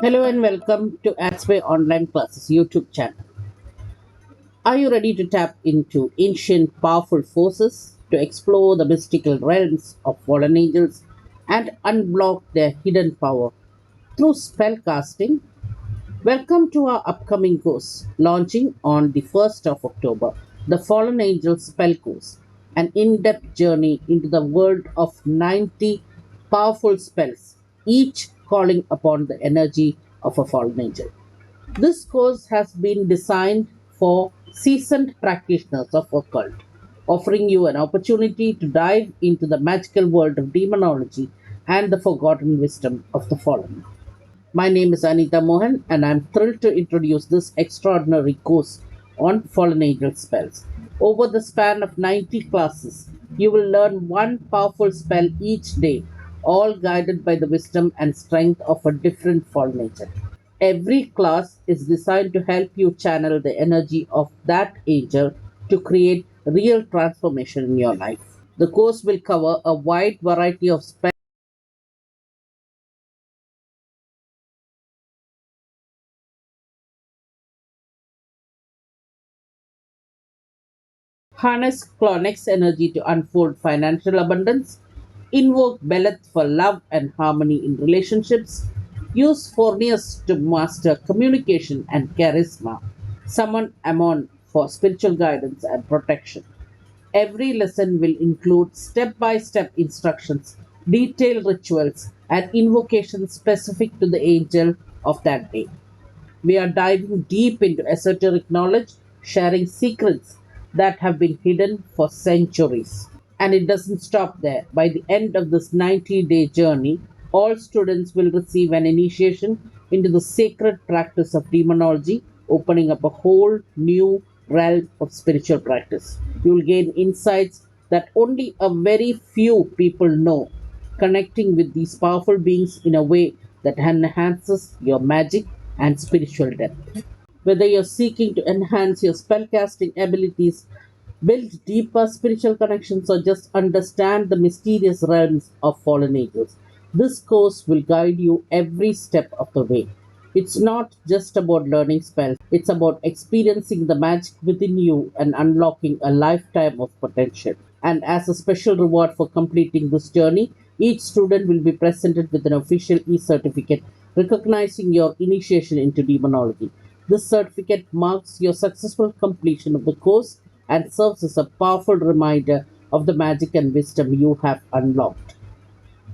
Hello and welcome to Adsway Online Classes YouTube channel. Are you ready to tap into ancient powerful forces to explore the mystical realms of fallen angels and unblock their hidden power through spellcasting? Welcome to our upcoming course launching on the 1st of October, the Fallen Angel Spell Course, an in-depth journey into the world of 90 powerful spells, each calling upon the energy of a fallen angel. This course has been designed for seasoned practitioners of occult, offering you an opportunity to dive into the magical world of demonology and the forgotten wisdom of the fallen. My name is Anita Mohan, and I'm thrilled to introduce this extraordinary course on fallen angel spells. Over the span of 90 classes, you will learn one powerful spell each day, all guided by the wisdom and strength of a different fallen angel. Every class is designed to help you channel the energy of that angel to create real transformation in your life. The course will cover a wide variety of spells. Harness Clonex's energy to unfold financial abundance, invoke Beleth for love and harmony in relationships, use Fornius to master communication and charisma, summon Ammon for spiritual guidance and protection. Every lesson will include step by step instructions, detailed rituals, and invocations specific to the angel of that day. We are diving deep into esoteric knowledge, sharing secrets that have been hidden for centuries. And it doesn't stop there. By the end of this 90-day journey, all students will receive an initiation into the sacred practice of demonology, opening up a whole new realm of spiritual practice. You will gain insights that only a very few people know, connecting with these powerful beings in a way that enhances your magic and spiritual depth. Whether you're seeking to enhance your spellcasting abilities, build deeper spiritual connections, or just understand the mysterious realms of fallen angels, this course will guide you every step of the way. It's not just about learning spells, it's about experiencing the magic within you and unlocking a lifetime of potential. And as a special reward for completing this journey, each student will be presented with an official e certificate recognizing your initiation into demonology. This certificate marks your successful completion of the course and serves as a powerful reminder of the magic and wisdom you have unlocked.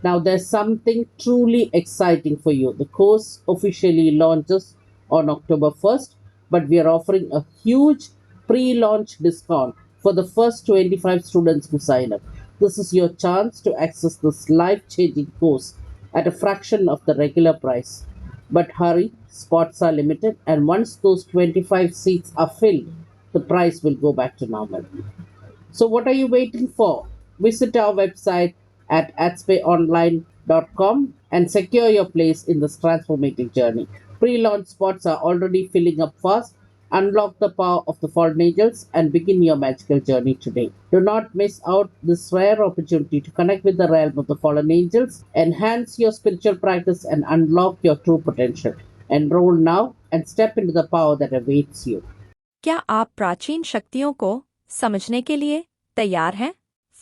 Now, there's something truly exciting for you. The course officially launches on October 1st, but we are offering a huge pre launch discount for the first 25 students who sign up. This is your chance to access this life changing course at a fraction of the regular price. But hurry, spots are limited, and once those 25 seats are filled, the price will go back to normal. So, what are you waiting for? Visit our website at atspayonline.com and secure your place in this transformative journey. Pre launch spots are already filling up fast. Unlock the power of the fallen angels and begin your magical journey today. Do not miss out this rare opportunity to connect with the realm of the fallen angels, enhance your spiritual practice, and unlock your true potential. Enroll now and step into the power that awaits you. क्या आप प्राचीन शक्तियों को समझने के लिए तैयार हैं?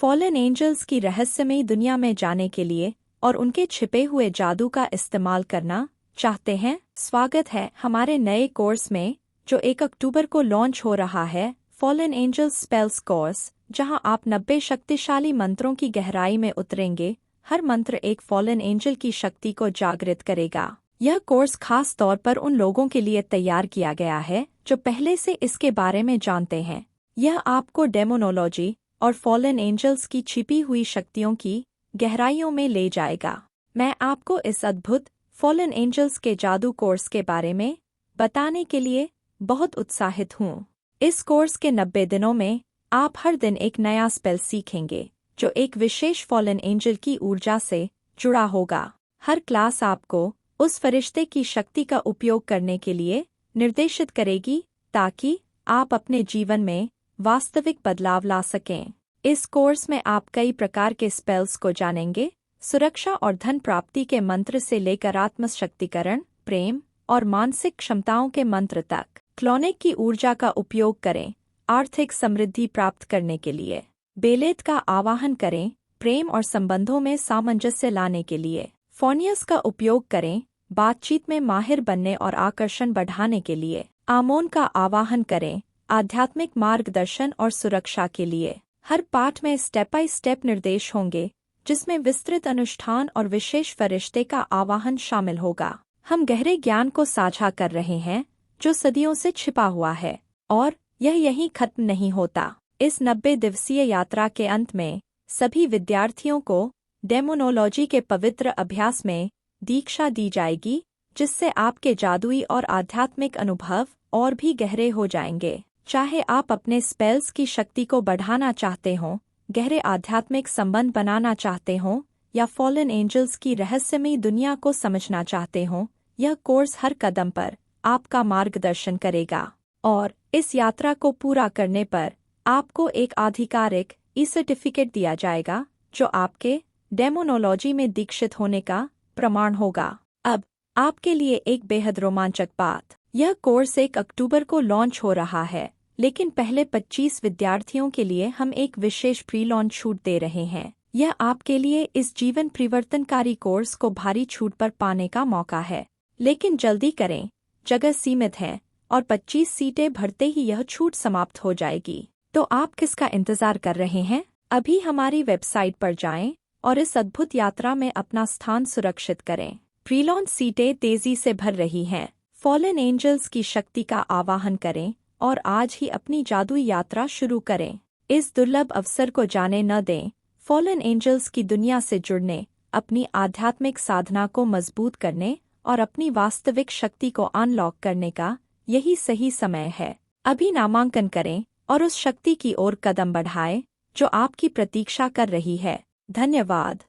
फॉलन एंजल्स की रहस्यमयी दुनिया में जाने के लिए और उनके छिपे हुए जादू का इस्तेमाल करना चाहते हैं? स्वागत है हमारे नए कोर्स में, जो 1 अक्टूबर को लॉन्च हो रहा है, फॉलन एंजल्स स्पेल्स कोर्स, जहां आप 90 शक्तिशाली मंत्रों की गहराई में उतरेंगे। हर मंत्र एक फॉलन एंजल की शक्ति को जागृत करेगा। यह कोर्स खास तौर पर उन लोगों के लिए तैयार किया गया है जो पहले से इसके बारे में जानते हैं। यह आपको डेमोनोलॉजी और फॉलन एंजल्स की छिपी हुई शक्तियों की गहराइयों में ले जाएगा। मैं आपको इस अद्भुत फॉलन एंजल्स के जादू कोर्स के बारे में बताने के लिए बहुत उत्साहित हूँ। इस कोर्स के 90 दिनों में आप हर दिन एक नया स्पेल सीखेंगे, जो एक विशेष फॉलन एंजल की ऊर्जा से जुड़ा होगा। हर क्लास आपको उस फरिश्ते की शक्ति का उपयोग करने के लिए निर्देशित करेगी, ताकि आप अपने जीवन में वास्तविक बदलाव ला सकें। इस कोर्स में आप कई प्रकार के स्पेल्स को जानेंगे, सुरक्षा और धन प्राप्ति के मंत्र से लेकर आत्मशक्तिकरण, प्रेम और मानसिक क्षमताओं के मंत्र तक। क्लोनिक की ऊर्जा का उपयोग करें आर्थिक समृद्धि प्राप्त करने के लिए। बेलेत का आवाहन करें प्रेम और संबंधों में सामंजस्य लाने के लिए। फोनियस का उपयोग करें बातचीत में माहिर बनने और आकर्षण बढ़ाने के लिए। आमोन का आवाहन करें आध्यात्मिक मार्गदर्शन और सुरक्षा के लिए। हर पाठ में स्टेप बाय स्टेप निर्देश होंगे जिसमें विस्तृत अनुष्ठान और विशेष फरिश्ते का आवाहन शामिल होगा। हम गहरे ज्ञान को साझा कर रहे हैं जो सदियों से छिपा हुआ है और यह यहीं खत्म नहीं होता। इस 90 दिवसीय यात्रा के अंत में सभी विद्यार्थियों को डेमोनोलॉजी के पवित्र अभ्यास में दीक्षा दी जाएगी जिससे आपके जादुई और आध्यात्मिक अनुभव और भी गहरे हो जाएंगे। चाहे आप अपने स्पेल्स की शक्ति को बढ़ाना चाहते हों, गहरे आध्यात्मिक संबंध बनाना चाहते हों या फॉलन एंजल्स की रहस्यमयी दुनिया को समझना चाहते हों, यह कोर्स हर कदम पर आपका मार्गदर्शन करेगा। और इस यात्रा को पूरा करने पर आपको एक आधिकारिक सर्टिफिकेट दिया जाएगा जो आपके डेमोनोलॉजी में दीक्षित होने का प्रमाण होगा। अब आपके लिए एक बेहद रोमांचक बात, यह कोर्स 1 अक्टूबर को लॉन्च हो रहा है, लेकिन पहले 25 विद्यार्थियों के लिए हम एक विशेष प्री लॉन्च छूट दे रहे हैं। यह आपके लिए इस जीवन परिवर्तनकारी कोर्स को भारी छूट पर पाने का मौका है, लेकिन जल्दी करें, जगह सीमित है और 25 सीटें भरते ही यह छूट समाप्त हो जाएगी। तो आप किसका इंतजार कर रहे हैं? अभी हमारी वेबसाइट पर जाएं और इस अद्भुत यात्रा में अपना स्थान सुरक्षित करें। प्री लॉन्च सीटें तेजी से भर रही हैं। फॉलन एंजल्स की शक्ति का आवाहन करें और आज ही अपनी जादुई यात्रा शुरू करें। इस दुर्लभ अवसर को जाने न दें। फॉलन एंजल्स की दुनिया से जुड़ने, अपनी आध्यात्मिक साधना को मजबूत करने और अपनी वास्तविक शक्ति को अनलॉक करने का यही सही समय है। अभी नामांकन करें और उस शक्ति की ओर कदम बढ़ाएं जो आपकी प्रतीक्षा कर रही है। धन्यवाद।